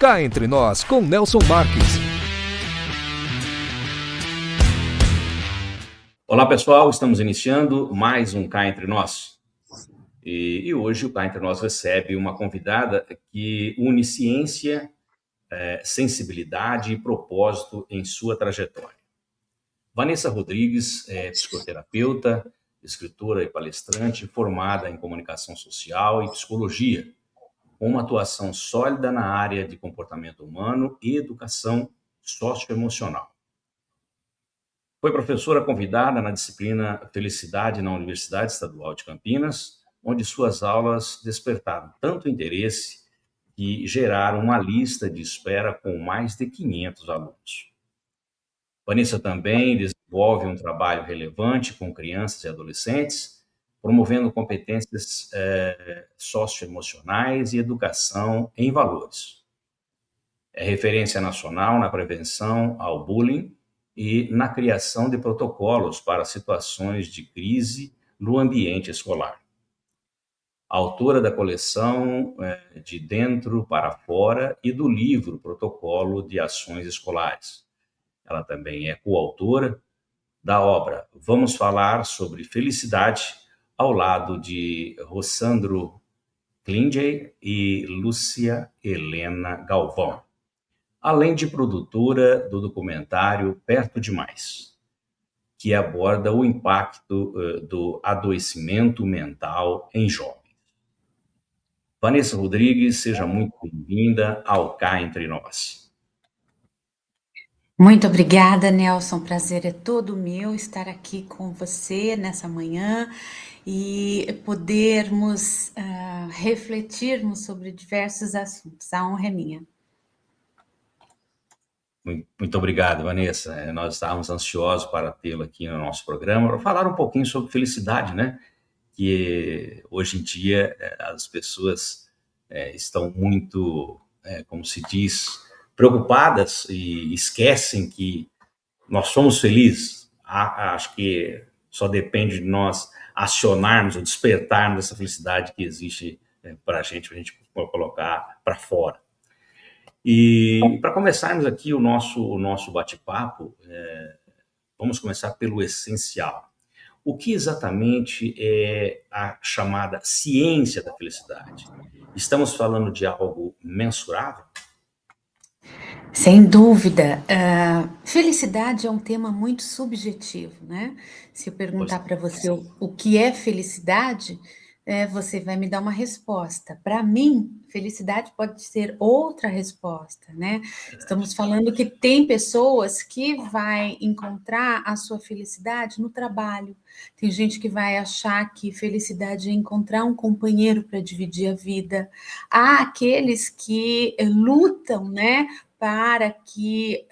Cá Entre Nós, com Nelson Marques. Olá pessoal, estamos iniciando mais um Cá Entre Nós. E hoje o Cá Entre Nós recebe uma convidada que une ciência, sensibilidade e propósito em sua trajetória. Vanessa Rodrigues é psicoterapeuta, escritora e palestrante, formada em comunicação social e psicologia, com uma atuação sólida na área de comportamento humano e educação socioemocional. Foi professora convidada na disciplina Felicidade na Universidade Estadual de Campinas, onde suas aulas despertaram tanto interesse que geraram uma lista de espera com mais de 500 alunos. Vanessa também desenvolve um trabalho relevante com crianças e adolescentes, promovendo competências socioemocionais e educação em valores. É referência nacional na prevenção ao bullying e na criação de protocolos para situações de crise no ambiente escolar. Autora da coleção De Dentro para Fora e do livro Protocolo de Ações Escolares. Ela também é coautora da obra Vamos Falar sobre Felicidade, ao lado de Rossandro Klingey e Lúcia Helena Galvão, além de produtora do documentário Perto Demais, que aborda o impacto do adoecimento mental em jovens. Vanessa Rodrigues, seja muito bem-vinda ao Cá Entre Nós. Muito obrigada, Nelson. Prazer é todo meu estar aqui com você nessa manhã e podermos refletirmos sobre diversos assuntos. A honra é minha. Muito obrigado, Vanessa. Nós estávamos ansiosos para tê-la aqui no nosso programa para falar um pouquinho sobre felicidade, né? Que hoje em dia as pessoas estão muito, como se diz, preocupadas e esquecem que nós somos felizes. Acho que só depende de nós acionarmos ou despertarmos essa felicidade que existe para a gente colocar para fora. E para começarmos aqui o nosso bate-papo, vamos começar pelo essencial. O que exatamente é a chamada ciência da felicidade? Estamos falando de algo mensurável? Sem dúvida. Felicidade é um tema muito subjetivo, né? Se eu perguntar para você o que é felicidade, você vai me dar uma resposta. Para mim, felicidade pode ser outra resposta, né? Estamos falando que tem pessoas que vai encontrar a sua felicidade no trabalho. Tem gente que vai achar que felicidade é encontrar um companheiro para dividir a vida. Há aqueles que lutam, né, para que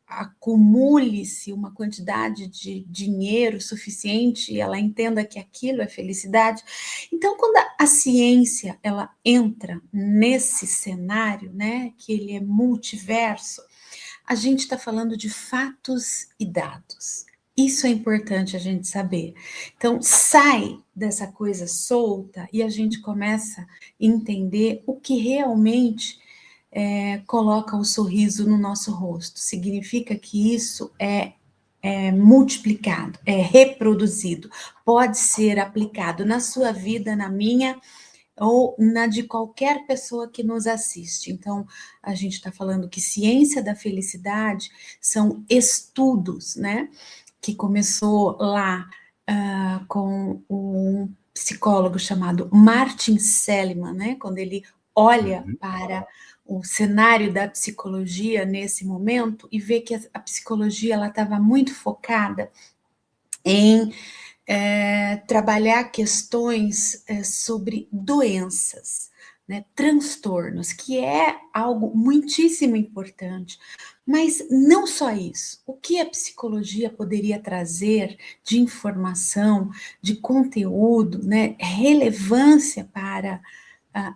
acumule-se uma quantidade de dinheiro suficiente e ela entenda que aquilo é felicidade. Então, quando a ciência ela entra nesse cenário, né, que ele é multiverso, a gente está falando de fatos e dados. Isso é importante a gente saber. Então, sai dessa coisa solta e a gente começa a entender o que realmente coloca o sorriso no nosso rosto. Significa que isso é multiplicado, é reproduzido, pode ser aplicado na sua vida, na minha, ou na de qualquer pessoa que nos assiste. Então, a gente está falando que ciência da felicidade são estudos, né? Que começou lá com um psicólogo chamado Martin Seligman, né? Quando ele olha para o cenário da psicologia nesse momento e vê que a psicologia ela estava muito focada em trabalhar questões sobre doenças, né, transtornos, que é algo muitíssimo importante. Mas não só isso. O que a psicologia poderia trazer de informação, de conteúdo, né, relevância para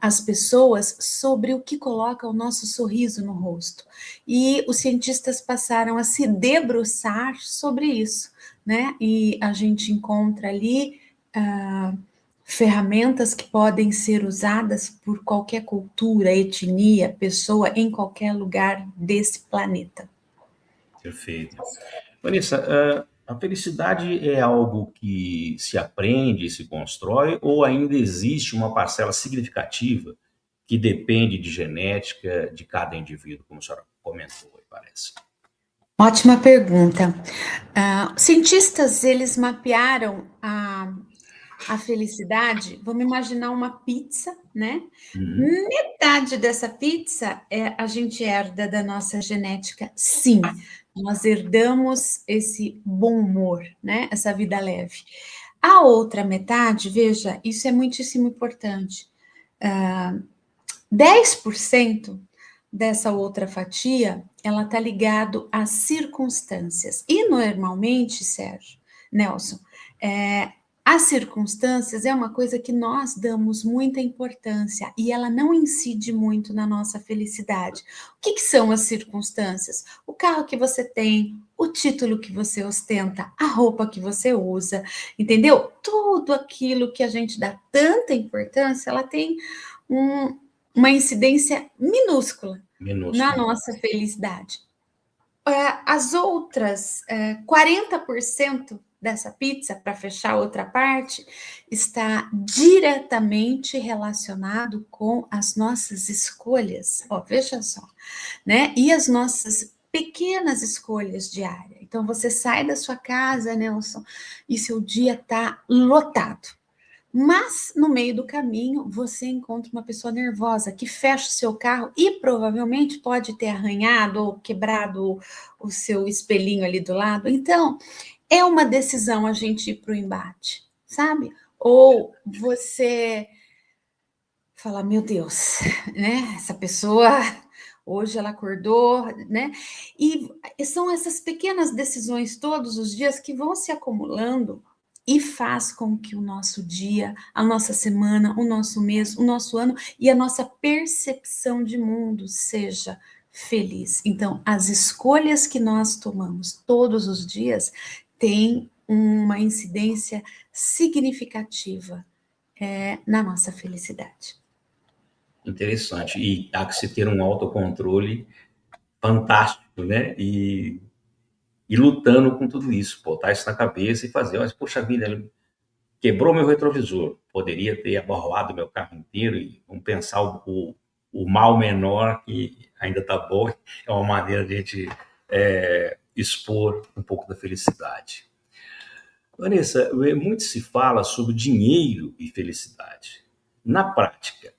as pessoas sobre o que coloca o nosso sorriso no rosto. E os cientistas passaram a se debruçar sobre isso, né? E a gente encontra ali ferramentas que podem ser usadas por qualquer cultura, etnia, pessoa, em qualquer lugar desse planeta. Perfeito. Vanessa, a felicidade é algo que se aprende, se constrói, ou ainda existe uma parcela significativa que depende de genética de cada indivíduo, como a senhora comentou, parece? Ótima pergunta. Cientistas, eles mapearam a felicidade. Vamos imaginar uma pizza, né? Uhum. Metade dessa pizza a gente herda da nossa genética, sim. Nós herdamos esse bom humor, né? Essa vida leve. A outra metade, veja, isso é muitíssimo importante. 10% dessa outra fatia, ela está ligado às circunstâncias. E normalmente, Sérgio, Nelson, as circunstâncias é uma coisa que nós damos muita importância e ela não incide muito na nossa felicidade. O que são as circunstâncias? O carro que você tem, o título que você ostenta, a roupa que você usa, entendeu? Tudo aquilo que a gente dá tanta importância, ela tem uma incidência minúscula na nossa felicidade. As outras 40% dessa pizza, para fechar outra parte, está diretamente relacionado com as nossas escolhas. Veja só, né? E as nossas pequenas escolhas diárias. Então, você sai da sua casa, Nelson, e seu dia está lotado. Mas, no meio do caminho, você encontra uma pessoa nervosa que fecha o seu carro e provavelmente pode ter arranhado ou quebrado o seu espelhinho ali do lado. Então, é uma decisão a gente ir para o embate, sabe? Ou você fala, meu Deus, né? Essa pessoa, hoje ela acordou, né? E são essas pequenas decisões todos os dias que vão se acumulando e faz com que o nosso dia, a nossa semana, o nosso mês, o nosso ano e a nossa percepção de mundo seja feliz. Então, as escolhas que nós tomamos todos os dias têm uma incidência significativa na nossa felicidade. Interessante. E há que se ter um autocontrole fantástico, né? E lutando com tudo isso, botar isso na cabeça e fazer, mas, poxa vida, ele quebrou meu retrovisor, poderia ter aborroado meu carro inteiro, e vamos pensar o mal menor, que ainda está bom, é uma maneira de a gente expor um pouco da felicidade. Vanessa, muito se fala sobre dinheiro e felicidade. Na prática,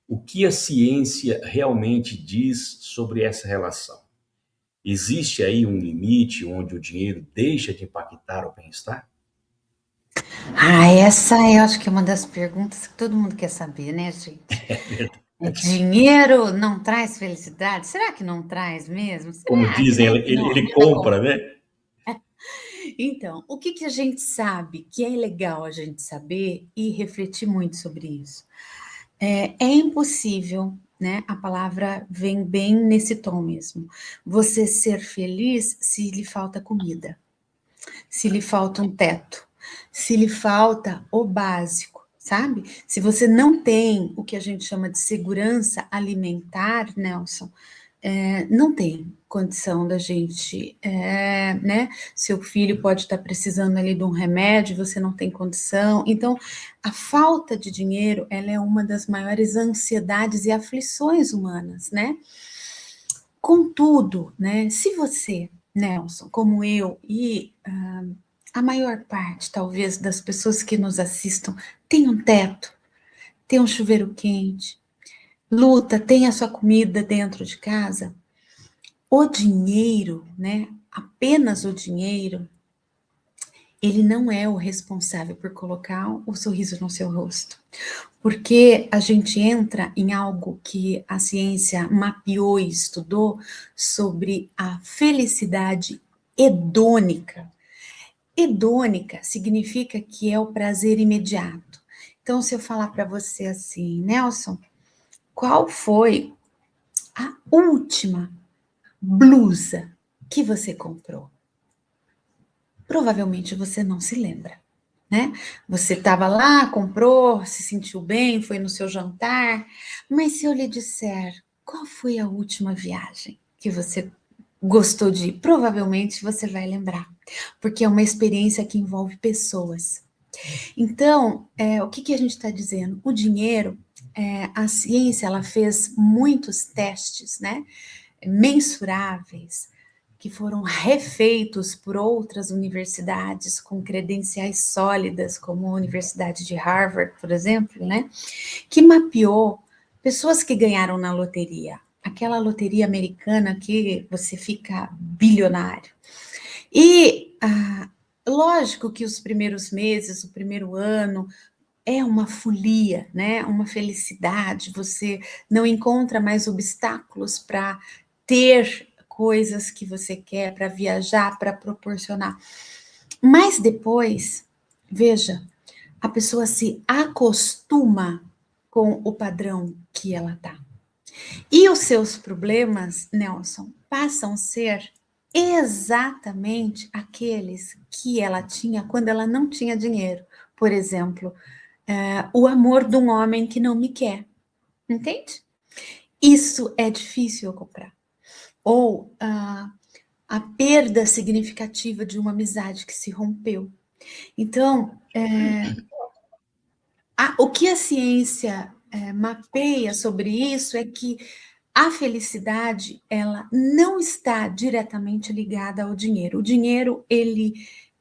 o que a ciência realmente diz sobre essa relação? Existe aí um limite onde o dinheiro deixa de impactar o bem-estar? Essa eu acho que é uma das perguntas que todo mundo quer saber, né, gente? É verdade. Dinheiro não traz felicidade? Será que não traz mesmo? Como Será? dizem, Será que ele, não? ele Aumenta a compra, conta. né? Então, o que a gente sabe que é legal a gente saber e refletir muito sobre isso? É impossível, né? A palavra vem bem nesse tom mesmo. Você ser feliz se lhe falta comida, se lhe falta um teto, se lhe falta o básico, sabe? Se você não tem o que a gente chama de segurança alimentar, Nelson, não tem condição da gente, né? Seu filho pode estar precisando ali de um remédio, você não tem condição. Então, a falta de dinheiro, ela é uma das maiores ansiedades e aflições humanas, né? Contudo, né? Se você, Nelson, como eu e a maior parte, talvez, das pessoas que nos assistam, tem um teto, tem um chuveiro quente, luta, tem a sua comida dentro de casa, o dinheiro, né? Apenas o dinheiro, ele não é o responsável por colocar o sorriso no seu rosto. Porque a gente entra em algo que a ciência mapeou e estudou sobre a felicidade hedônica. Hedônica significa que é o prazer imediato. Então, se eu falar para você assim, Nelson, qual foi a última blusa que você comprou? Provavelmente você não se lembra, né? Você estava lá, comprou, se sentiu bem, foi no seu jantar, mas se eu lhe disser qual foi a última viagem que você gostou de ir, provavelmente você vai lembrar, porque é uma experiência que envolve pessoas. Então, o que a gente está dizendo? O dinheiro, a ciência, ela fez muitos testes, né? Mensuráveis, que foram refeitos por outras universidades com credenciais sólidas, como a Universidade de Harvard, por exemplo, né? Que mapeou pessoas que ganharam na loteria, aquela loteria americana que você fica bilionário. E lógico que os primeiros meses, o primeiro ano, é uma folia, né? Uma felicidade. Você não encontra mais obstáculos para ter coisas que você quer, para viajar, para proporcionar. Mas depois, veja, a pessoa se acostuma com o padrão que ela tá. E os seus problemas, Nelson, passam a ser exatamente aqueles que ela tinha quando ela não tinha dinheiro. Por exemplo, o amor de um homem que não me quer, entende? Isso é difícil eu comprar. Ou a perda significativa de uma amizade que se rompeu. Então, o que a ciência mapeia sobre isso é que a felicidade, ela não está diretamente ligada ao dinheiro. O dinheiro, ele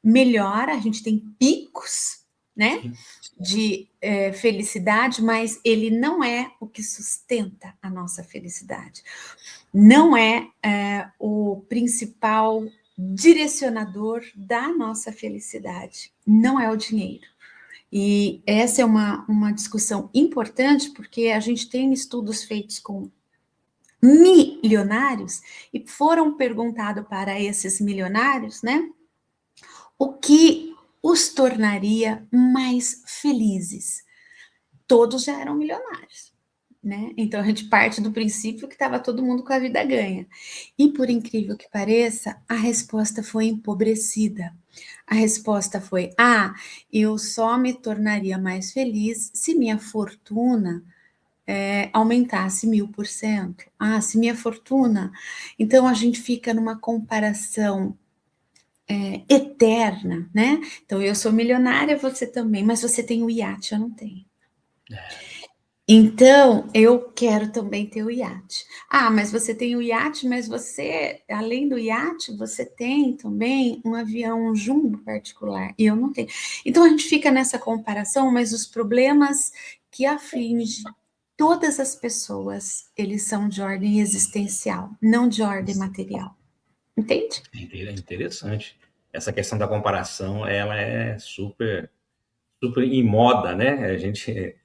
melhora, a gente tem picos, né, de felicidade, mas ele não é o que sustenta a nossa felicidade. Não é o principal direcionador da nossa felicidade. Não é o dinheiro. E essa é uma discussão importante, porque a gente tem estudos feitos com milionários e foram perguntados para esses milionários, né, o que os tornaria mais felizes. Todos já eram milionários, né? Então a gente parte do princípio que estava todo mundo com a vida ganha. E por incrível que pareça, a resposta foi empobrecida. A resposta foi: eu só me tornaria mais feliz se minha fortuna aumentasse 1000%. Se minha fortuna... Então, a gente fica numa comparação eterna, né? Então, eu sou milionária, você também, mas você tem o iate, eu não tenho. Então, eu quero também ter o iate. Mas você tem o iate, mas você, além do iate, você tem também um avião, um jumbo particular, e eu não tenho. Então, a gente fica nessa comparação, mas os problemas que afligem todas as pessoas, eles são de ordem existencial, não de ordem material. Entende? É interessante. Essa questão da comparação, ela é super, super em moda, né? A gente,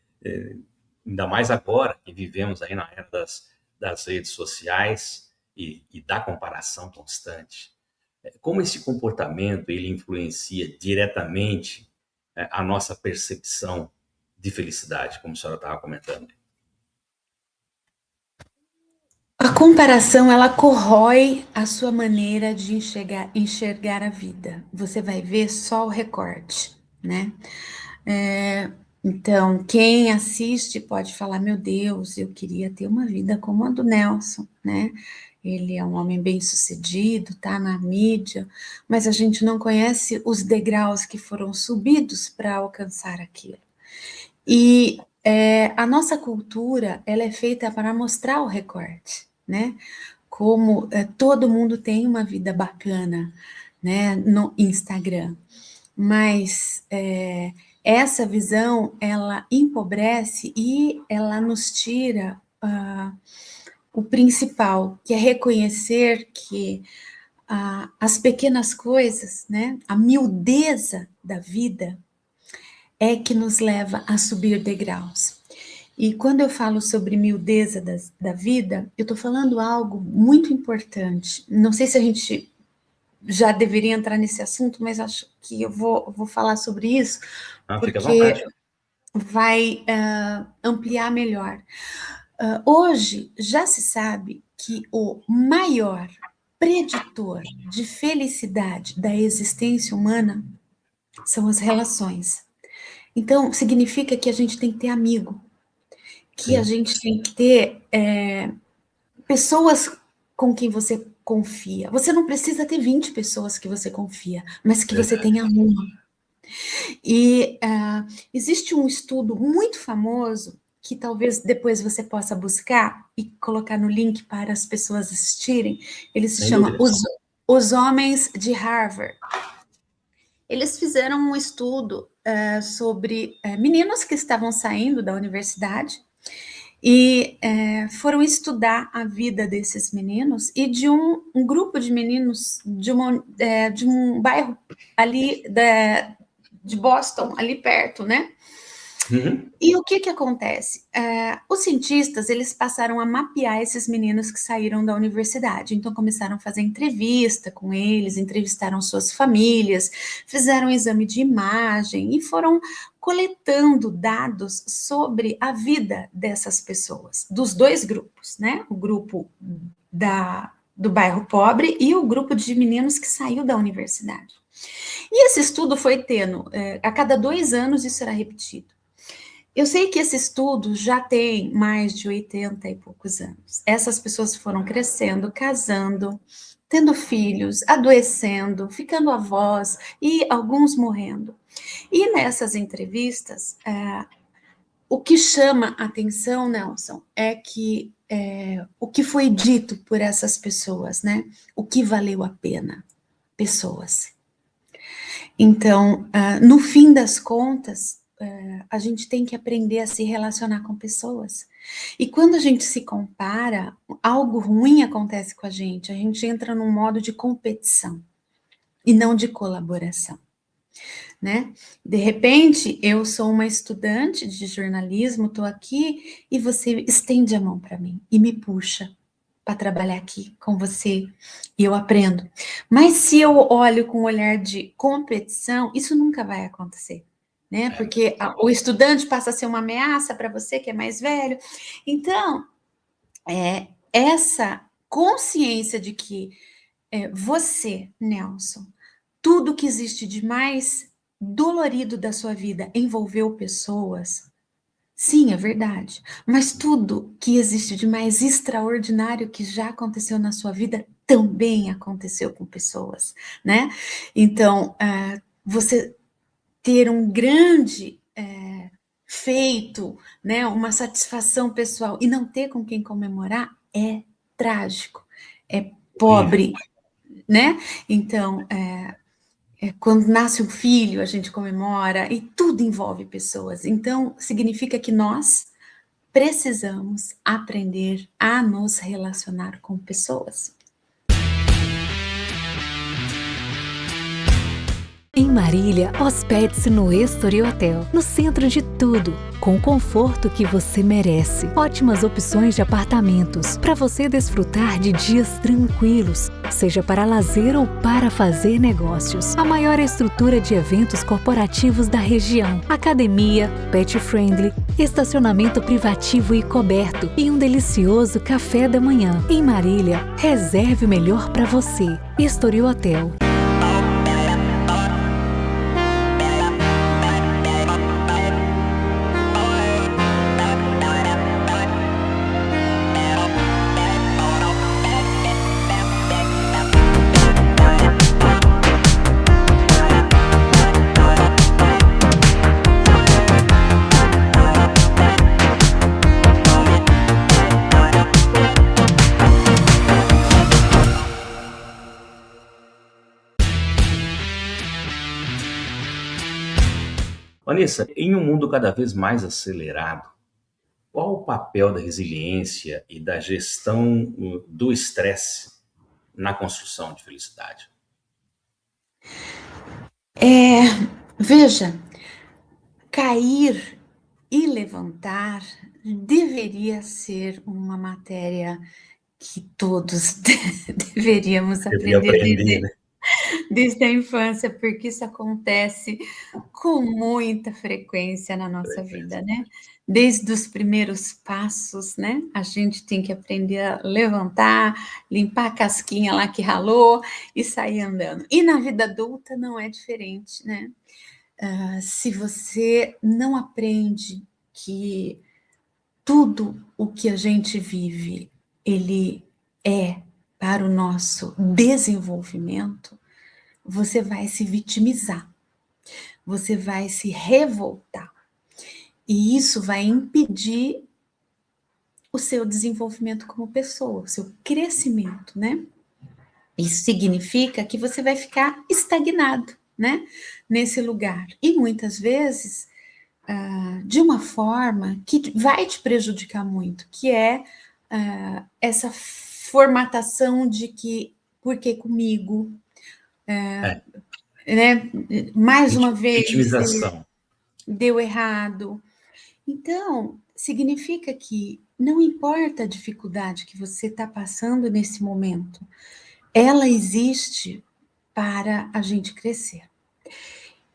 ainda mais agora que vivemos aí na era das redes sociais e da comparação constante. Como esse comportamento ele influencia diretamente a nossa percepção de felicidade, como a senhora estava comentando? A comparação, ela corrói a sua maneira de enxergar a vida. Você vai ver só o recorte, né? Então, quem assiste pode falar: meu Deus, eu queria ter uma vida como a do Nelson, né? Ele é um homem bem-sucedido, tá na mídia, mas a gente não conhece os degraus que foram subidos para alcançar aquilo. E a nossa cultura, ela é feita para mostrar o recorte, né? Como todo mundo tem uma vida bacana, né, no Instagram, mas essa visão, ela empobrece e ela nos tira o principal, que é reconhecer que as pequenas coisas, né, a miudeza da vida é que nos leva a subir degraus. E quando eu falo sobre miudeza da vida, eu estou falando algo muito importante. Não sei se a gente já deveria entrar nesse assunto, mas acho que eu vou falar sobre isso, Fica à porque vontade. vai ampliar melhor. Hoje já se sabe que o maior preditor de felicidade da existência humana são as relações. Então, significa que a gente tem que ter amigo, que a gente tem que ter pessoas com quem você confia. Você não precisa ter 20 pessoas que você confia, mas que você tenha uma. E existe um estudo muito famoso, que talvez depois você possa buscar e colocar no link para as pessoas assistirem. Ele se Sem chama dúvidas. Os Homens de Harvard. Eles fizeram um estudo sobre meninos que estavam saindo da universidade e foram estudar a vida desses meninos e de um grupo de meninos de um bairro ali de Boston, ali perto, né? Uhum. E o que acontece? Os cientistas, eles passaram a mapear esses meninos que saíram da universidade. Então, começaram a fazer entrevista com eles, entrevistaram suas famílias, fizeram um exame de imagem e foram coletando dados sobre a vida dessas pessoas, dos dois grupos, né? O grupo do bairro pobre e o grupo de meninos que saiu da universidade. E esse estudo foi tendo, a cada 2 anos isso era repetido. Eu sei que esse estudo já tem mais de 80 e poucos anos. Essas pessoas foram crescendo, casando, tendo filhos, adoecendo, ficando avós e alguns morrendo. E nessas entrevistas, o que chama a atenção, Nelson, é que o que foi dito por essas pessoas, né? O que valeu a pena? Pessoas. Então, no fim das contas, a gente tem que aprender a se relacionar com pessoas. E quando a gente se compara, algo ruim acontece com a gente entra num modo de competição e não de colaboração, né? De repente, eu sou uma estudante de jornalismo, estou aqui e você estende a mão para mim e me puxa para trabalhar aqui com você e eu aprendo. Mas se eu olho com um olhar de competição, isso nunca vai acontecer, né? Porque o estudante passa a ser uma ameaça para você que é mais velho. Então, essa consciência de que você, Nelson, tudo que existe de mais dolorido da sua vida envolveu pessoas. Sim, é verdade. Mas tudo que existe de mais extraordinário que já aconteceu na sua vida também aconteceu com pessoas, né? Então, você ter um grande feito, né, uma satisfação pessoal e não ter com quem comemorar é trágico, é pobre, né? Então, quando nasce um filho, a gente comemora e tudo envolve pessoas. Então, significa que nós precisamos aprender a nos relacionar com pessoas. Em Marília, hospede-se no Estoril Hotel, no centro de tudo, com o conforto que você merece. Ótimas opções de apartamentos para você desfrutar de dias tranquilos, seja para lazer ou para fazer negócios. A maior estrutura de eventos corporativos da região, academia, pet friendly, estacionamento privativo e coberto e um delicioso café da manhã. Em Marília, reserve o melhor para você. Estoril Hotel. Vanessa, em um mundo cada vez mais acelerado, qual o papel da resiliência e da gestão do estresse na construção de felicidade? Veja, cair e levantar deveria ser uma matéria que todos deveríamos Deveria aprender aprender, né? desde a infância, porque isso acontece com muita frequência na nossa vida, né? Desde os primeiros passos, né? A gente tem que aprender a levantar, limpar a casquinha lá que ralou e sair andando. E na vida adulta não é diferente, né? Se você não aprende que tudo o que a gente vive, ele é para o nosso desenvolvimento, você vai se vitimizar, você vai se revoltar. E isso vai impedir o seu desenvolvimento como pessoa, o seu crescimento, né? Isso significa que você vai ficar estagnado, né? Nesse lugar. E muitas vezes, de uma forma que vai te prejudicar muito, que é essa formatação de que, por que comigo? Né? Mais uma vez, Vitimização. deu errado. Então, significa que não importa a dificuldade que você está passando nesse momento, ela existe para a gente crescer.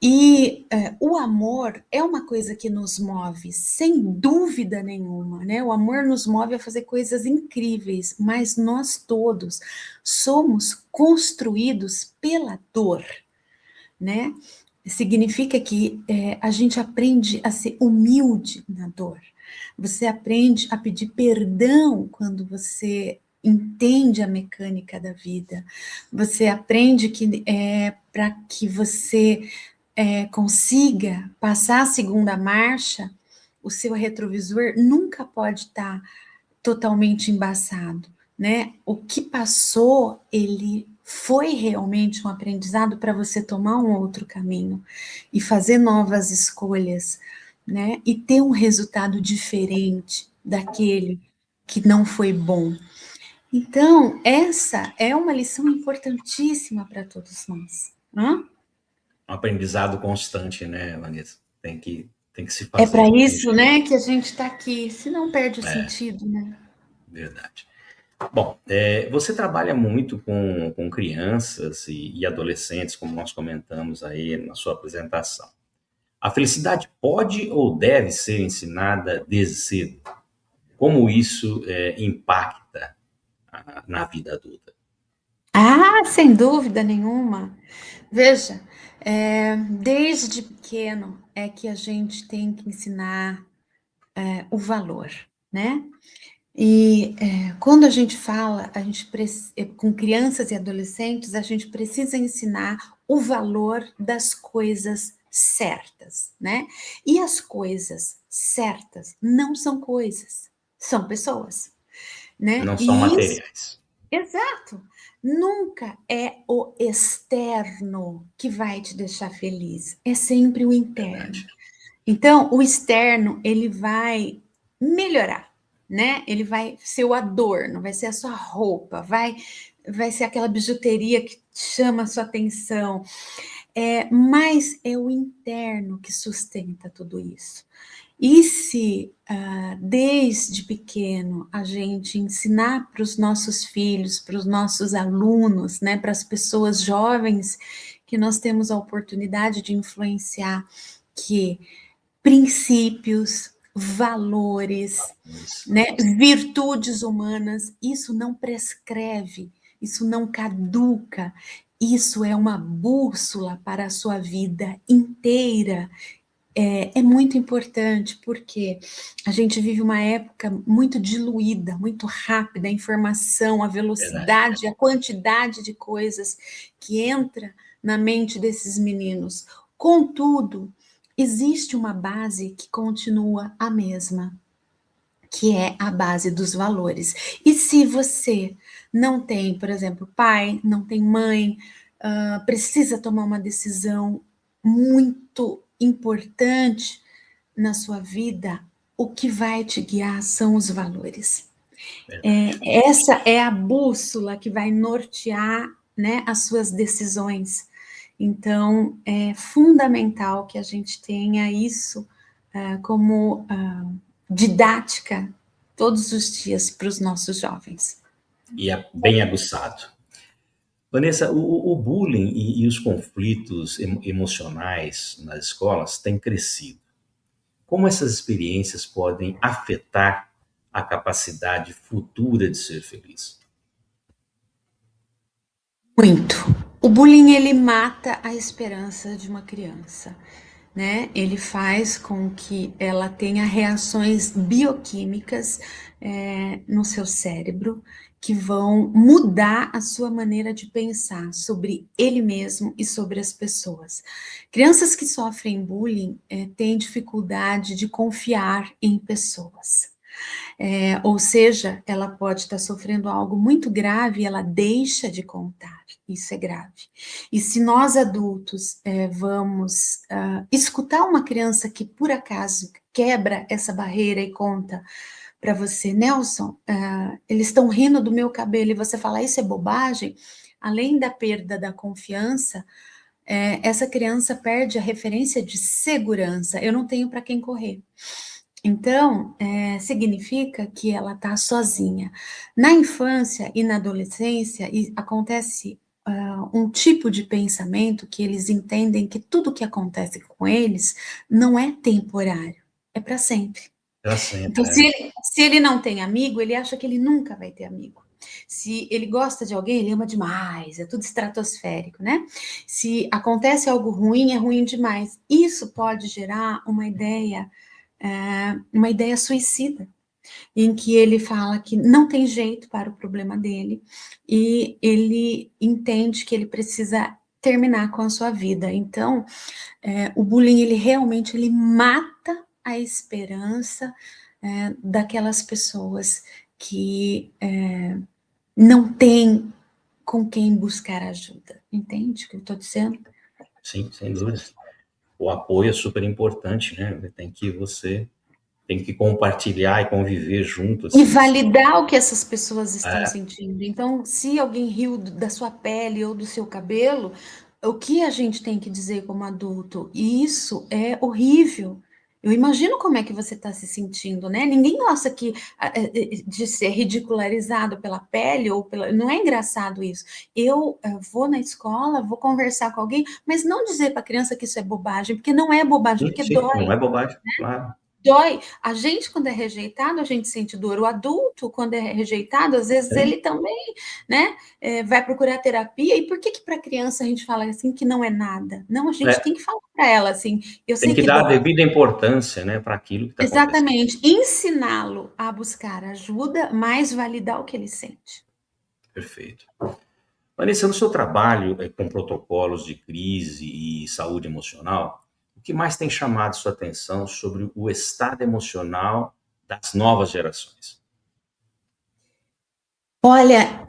E o amor é uma coisa que nos move, sem dúvida nenhuma, né? O amor nos move a fazer coisas incríveis, mas nós todos somos construídos pela dor, né? Significa que a gente aprende a ser humilde na dor. Você aprende a pedir perdão quando você entende a mecânica da vida. Você aprende que para que você consiga passar a segunda marcha, o seu retrovisor nunca pode estar totalmente embaçado, né? O que passou, ele foi realmente um aprendizado para você tomar um outro caminho e fazer novas escolhas, né? E ter um resultado diferente daquele que não foi bom. Então, essa é uma lição importantíssima para todos nós, né? Um aprendizado constante, né, Vanessa? Tem que se fazer. É para isso, né, que a gente está aqui, senão perde o sentido, né? Verdade. Bom, você trabalha muito com crianças e adolescentes, como nós comentamos aí na sua apresentação. A felicidade pode ou deve ser ensinada desde cedo? Como isso impacta na vida adulta? Sem dúvida nenhuma. Veja, desde pequeno é que a gente tem que ensinar o valor, né? E quando a gente fala, com crianças e adolescentes, a gente precisa ensinar o valor das coisas certas, né? E as coisas certas não são coisas, são pessoas, né? Não são materiais. Exato. Nunca é o externo que vai te deixar feliz, é sempre o interno. Verdade. Então, o externo, ele vai melhorar, né? Ele vai ser o adorno, vai ser a sua roupa, vai ser aquela bijuteria que chama a sua atenção. Mas é o interno que sustenta tudo isso. E se desde pequeno a gente ensinar para os nossos filhos, para os nossos alunos, né, para as pessoas jovens que nós temos a oportunidade de influenciar, que princípios, valores, né, virtudes humanas, isso não prescreve, isso não caduca, isso é uma bússola para a sua vida inteira. É muito importante, porque a gente vive uma época muito diluída, muito rápida, a informação, a velocidade, a quantidade de coisas que entra na mente desses meninos. Contudo, existe uma base que continua a mesma, que é a base dos valores. E se você não tem, por exemplo, pai, não tem mãe, precisa tomar uma decisão muito importante na sua vida, o que vai te guiar são os valores. Essa é a bússola que vai nortear, né, as suas decisões. Então, é fundamental que a gente tenha isso como didática todos os dias para os nossos jovens. E é bem aguçado. Vanessa, o bullying e os conflitos emocionais nas escolas têm crescido. Como essas experiências podem afetar a capacidade futura de ser feliz? Muito. O bullying, ele mata a esperança de uma criança, né? Ele faz com que ela tenha reações bioquímicas no seu cérebro que vão mudar a sua maneira de pensar sobre ele mesmo e sobre as pessoas. Crianças que sofrem bullying têm dificuldade de confiar em pessoas. Ou seja, ela pode estar sofrendo algo muito grave e ela deixa de contar. Isso é grave. E se nós adultos vamos escutar uma criança que por acaso quebra essa barreira e conta para você, Nelson, eles estão rindo do meu cabelo, e você fala, isso é bobagem, além da perda da confiança, essa criança perde a referência de segurança. Eu não tenho para quem correr. Então, significa que ela está sozinha. Na infância e na adolescência, acontece um tipo de pensamento que eles entendem que tudo que acontece com eles não é temporário, é para sempre. Para sempre, Então, se ele não tem amigo, ele acha que ele nunca vai ter amigo. Se ele gosta de alguém, ele ama demais, é tudo estratosférico, né? Se acontece algo ruim, é ruim demais. Isso pode gerar uma ideia suicida, em que ele fala que não tem jeito para o problema dele e ele entende que ele precisa terminar com a sua vida. Então, o bullying, ele realmente mata a esperança daquelas pessoas que não têm com quem buscar ajuda. Entende o que eu estou dizendo? Sim, sem dúvida. O apoio é super importante, né? Você tem que compartilhar e conviver junto. Assim, e validar o que essas pessoas estão sentindo. Então, se alguém riu da sua pele ou do seu cabelo, o que a gente tem que dizer como adulto? Isso é horrível. Eu imagino como é que você está se sentindo, né? Ninguém gosta de ser ridicularizado pela pele ou pela. Não é engraçado isso. Eu vou na escola, vou conversar com alguém, mas não dizer para a criança que isso é bobagem, porque não é bobagem, porque sim, dói. não é bobagem, né? claro. Dói. A gente, quando é rejeitado, a gente sente dor. O adulto, quando é rejeitado, às vezes ele também, né, vai procurar terapia. E por que para a criança a gente fala assim que não é nada? Não, a gente tem que falar para ela assim, eu sei Tem que que dar a dói. devida importância, né, para aquilo que está acontecendo. Exatamente. Ensiná-lo a buscar ajuda, mas validar o que ele sente. Perfeito. Vanessa, no seu trabalho com protocolos de crise e saúde emocional, o que mais tem chamado sua atenção sobre o estado emocional das novas gerações? Olha,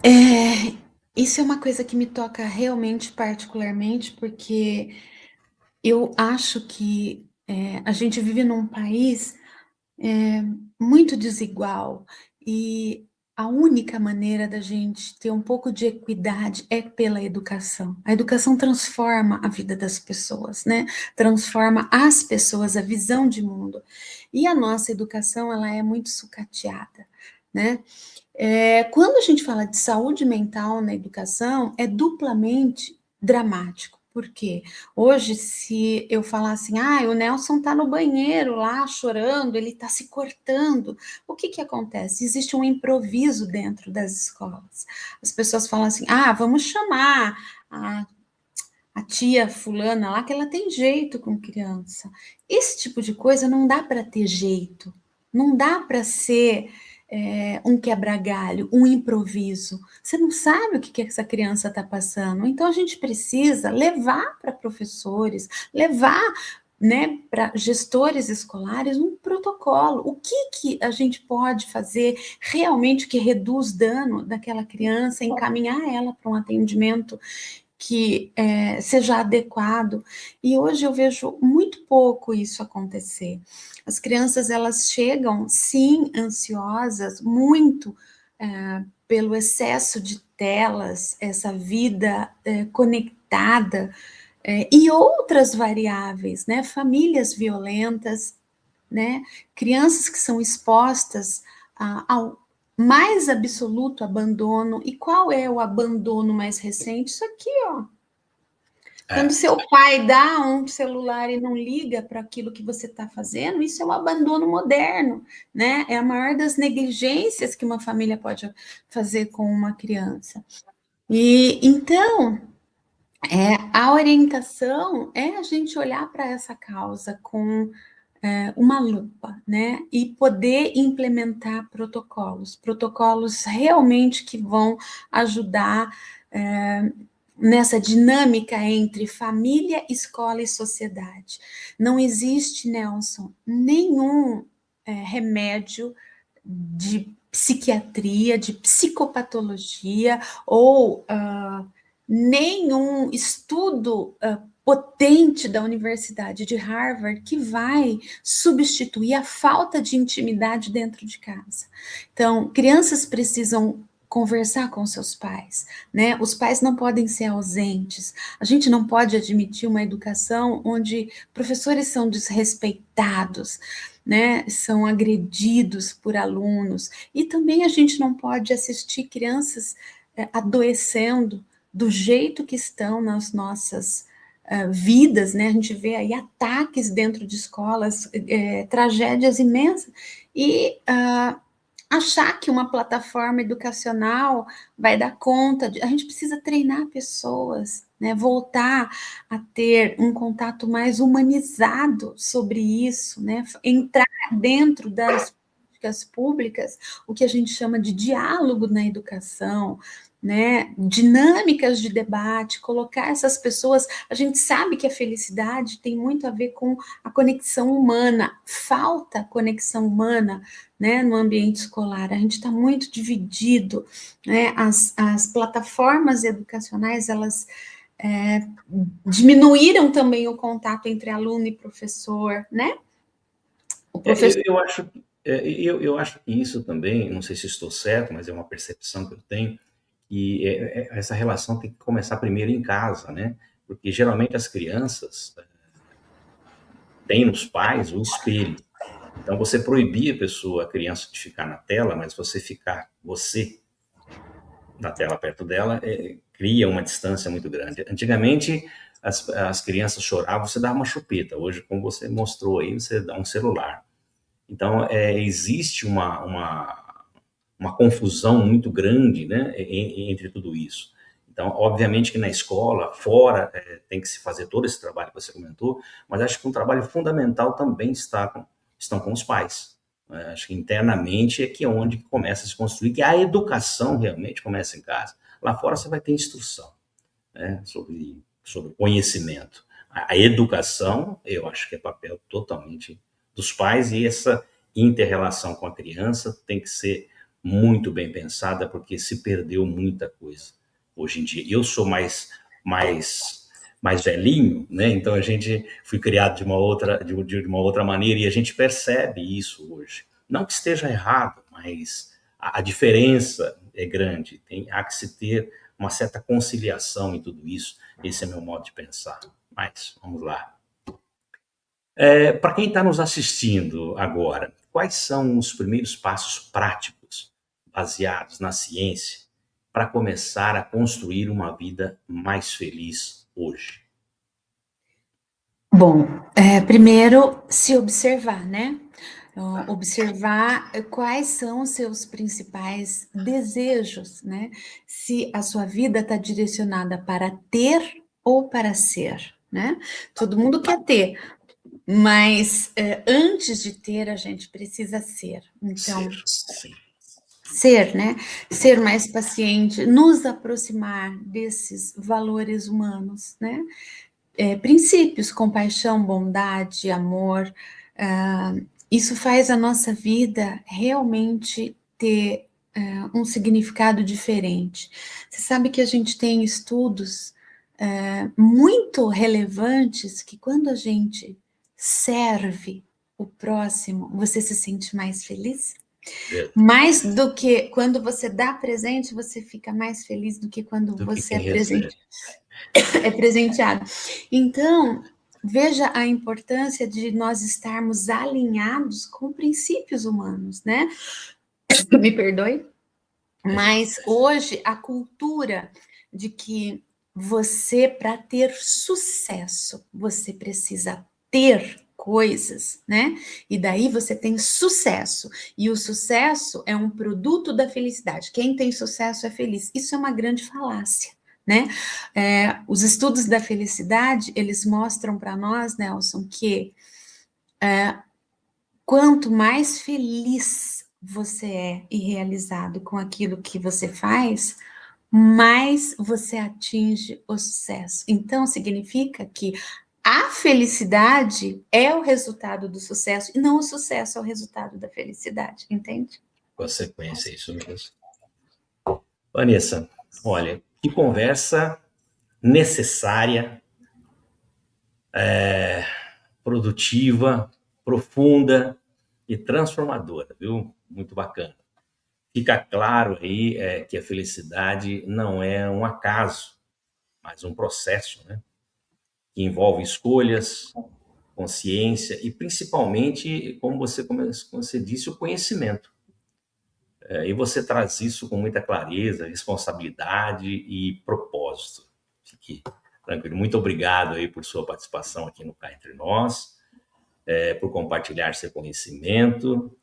isso é uma coisa que me toca realmente particularmente, porque eu acho que a gente vive num país muito desigual e a única maneira da gente ter um pouco de equidade é pela educação. A educação transforma a vida das pessoas, né? Transforma as pessoas, a visão de mundo. E a nossa educação, ela é muito sucateada, né? Quando a gente fala de saúde mental na educação, é duplamente dramático. Por quê? Hoje, se eu falar assim, o Nelson está no banheiro lá chorando, ele está se cortando, o que acontece? Existe um improviso dentro das escolas. As pessoas falam assim, vamos chamar a tia fulana lá, que ela tem jeito com criança. Esse tipo de coisa não dá para ter jeito, não dá para ser um quebra-galho, um improviso. Você não sabe o que essa criança está passando. Então, a gente precisa levar para professores, levar, né, para gestores escolares um protocolo. O que a gente pode fazer realmente que reduz dano daquela criança, encaminhar ela para um atendimento que seja adequado. E hoje eu vejo muito pouco isso acontecer. As crianças, elas chegam, sim, ansiosas, muito pelo excesso de telas, essa vida conectada, e outras variáveis, né? Famílias violentas, né? Crianças que são expostas ao mais absoluto abandono. E qual é o abandono mais recente? Isso aqui, ó. Quando seu pai dá um celular e não liga para aquilo que você está fazendo, isso é um abandono moderno, né? É a maior das negligências que uma família pode fazer com uma criança. E então, a orientação é a gente olhar para essa causa com uma lupa, né? E poder implementar protocolos realmente que vão ajudar nessa dinâmica entre família, escola e sociedade. Não existe, Nelson, nenhum remédio de psiquiatria, de psicopatologia, ou nenhum estudo potente da Universidade de Harvard que vai substituir a falta de intimidade dentro de casa. Então, crianças precisam conversar com seus pais, né? Os pais não podem ser ausentes. A gente não pode admitir uma educação onde professores são desrespeitados, né? São agredidos por alunos. E também a gente não pode assistir crianças adoecendo do jeito que estão nas nossas vidas, né? A gente vê aí ataques dentro de escolas, tragédias imensas, e achar que uma plataforma educacional vai dar conta a gente precisa treinar pessoas, né? Voltar a ter um contato mais humanizado sobre isso, né? Entrar dentro das políticas públicas, o que a gente chama de diálogo na educação, né? Dinâmicas de debate, colocar essas pessoas. A gente sabe que a felicidade tem muito a ver com a conexão humana, falta conexão humana, né, no ambiente escolar. A gente está muito dividido, né? As plataformas educacionais, elas diminuíram também o contato entre aluno e professor, né? O professor... Eu acho que isso também, não sei se estou certo, mas é uma percepção que eu tenho, e essa relação tem que começar primeiro em casa, né? Porque geralmente as crianças têm nos pais o espelho. Então você proibir a criança de ficar na tela, mas você na tela perto dela, cria uma distância muito grande. Antigamente as crianças choravam, você dava uma chupeta. Hoje, como você mostrou aí, você dá um celular. Então existe uma confusão muito grande, né, entre tudo isso. Então, obviamente que na escola, fora, tem que se fazer todo esse trabalho que você comentou, mas acho que um trabalho fundamental também estão com os pais. Acho que internamente é que é onde começa a se construir, que a educação realmente começa em casa. Lá fora você vai ter instrução, né, sobre conhecimento. A educação, eu acho que é papel totalmente dos pais, e essa inter-relação com a criança tem que ser muito bem pensada, porque se perdeu muita coisa hoje em dia. Eu sou mais velhinho, né? Então a gente foi criado de uma outra maneira, e a gente percebe isso hoje. Não que esteja errado, mas a diferença é grande. Há que se ter uma certa conciliação em tudo isso. Esse é meu modo de pensar. Mas vamos lá. Para quem está nos assistindo agora, quais são os primeiros passos práticos baseados na ciência para começar a construir uma vida mais feliz hoje? Bom, primeiro se observar, né? Observar quais são os seus principais desejos, né? Se a sua vida está direcionada para ter ou para ser, né? Todo mundo quer ter, mas antes de ter, a gente precisa ser. Então, ser, né? Ser mais paciente, nos aproximar desses valores humanos, né? Princípios, compaixão, bondade, amor, isso faz a nossa vida realmente ter um significado diferente. Você sabe que a gente tem estudos muito relevantes que quando a gente serve o próximo, você se sente mais feliz? Mais do que quando você dá presente, você fica mais feliz do que quando você é presenteado. Então, veja a importância de nós estarmos alinhados com princípios humanos, né? me perdoe, mas hoje a cultura de que você, para ter sucesso, você precisa ter coisas, né? E daí você tem sucesso. E o sucesso é um produto da felicidade. Quem tem sucesso é feliz. Isso é uma grande falácia, né? Os estudos da felicidade, eles mostram para nós, Nelson, que quanto mais feliz você é e realizado com aquilo que você faz, mais você atinge o sucesso. Então, significa que a felicidade é o resultado do sucesso e não o sucesso é o resultado da felicidade, entende? Consequência, é isso mesmo. Vanessa, olha, que conversa necessária, produtiva, profunda e transformadora, viu? Muito bacana. Fica claro aí que a felicidade não é um acaso, mas um processo, né? Que envolve escolhas, consciência e principalmente, como você disse, o conhecimento. E você traz isso com muita clareza, responsabilidade e propósito. Fique tranquilo. Muito obrigado aí por sua participação aqui no Cá Entre Nós, por compartilhar seu conhecimento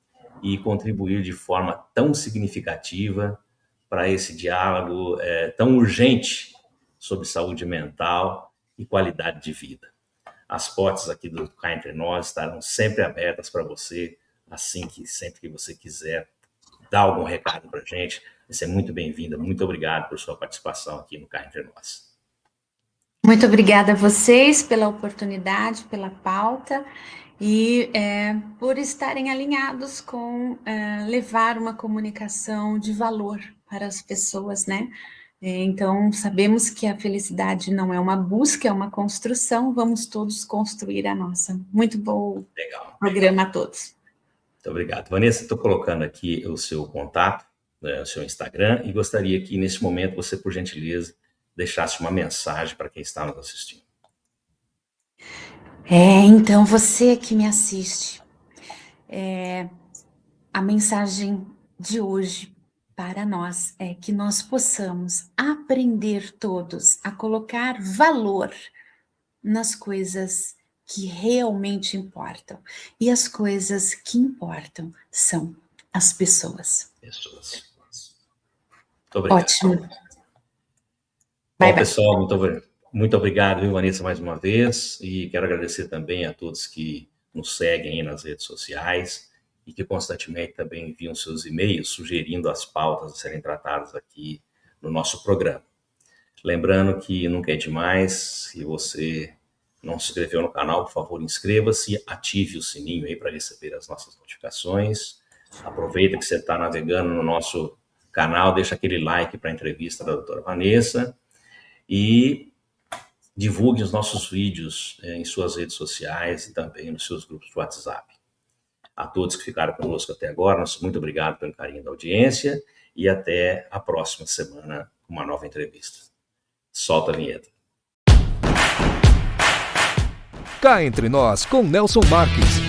e contribuir de forma tão significativa para esse diálogo tão urgente sobre saúde mental e qualidade de vida. As portas aqui do Cá Entre Nós estarão sempre abertas para você, sempre que você quiser dar algum recado para a gente. Você é muito bem-vinda, muito obrigado por sua participação aqui no Cá Entre Nós. Muito obrigada a vocês pela oportunidade, pela pauta e por estarem alinhados com levar uma comunicação de valor para as pessoas, né? Então, sabemos que a felicidade não é uma busca, é uma construção, vamos todos construir a nossa. Muito bom programa a todos. Muito obrigado. Vanessa, estou colocando aqui o seu contato, o seu Instagram, e gostaria que, nesse momento, você, por gentileza, deixasse uma mensagem para quem está nos assistindo. Então, você que me assiste, a mensagem de hoje para nós é que nós possamos aprender todos a colocar valor nas coisas que realmente importam. E as coisas que importam são as pessoas. Muito obrigado. Ótimo. Bom, pessoal, muito obrigado, viu, Vanessa, mais uma vez. E quero agradecer também a todos que nos seguem aí nas redes sociais e que constantemente também enviam seus e-mails sugerindo as pautas a serem tratadas aqui no nosso programa. Lembrando que nunca é demais, se você não se inscreveu no canal, por favor, inscreva-se, ative o sininho aí para receber as nossas notificações. Aproveita que você está navegando no nosso canal, deixa aquele like para a entrevista da doutora Vanessa e divulgue os nossos vídeos em suas redes sociais e também nos seus grupos de WhatsApp. A todos que ficaram conosco até agora, nosso muito obrigado pelo carinho da audiência e até a próxima semana com uma nova entrevista. Solta a vinheta. Cá Entre Nós, com Nelson Marques.